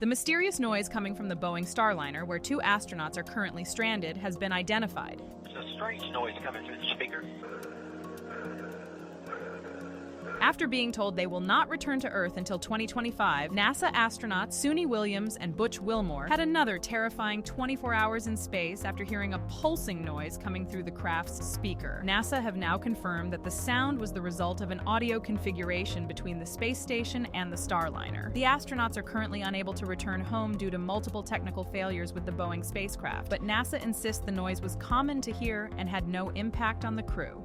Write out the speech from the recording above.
The mysterious noise coming from the Boeing Starliner, where two astronauts are currently stranded, has been identified. There's a strange noise coming through the speaker. After being told they will not return to Earth until 2025, NASA astronauts Suni Williams and Butch Wilmore had another terrifying 24 hours in space after hearing a pulsing noise coming through the craft's speaker. NASA have now confirmed that the sound was the result of an audio configuration between the space station and the Starliner. The astronauts are currently unable to return home due to multiple technical failures with the Boeing spacecraft, but NASA insists the noise was common to hear and had no impact on the crew.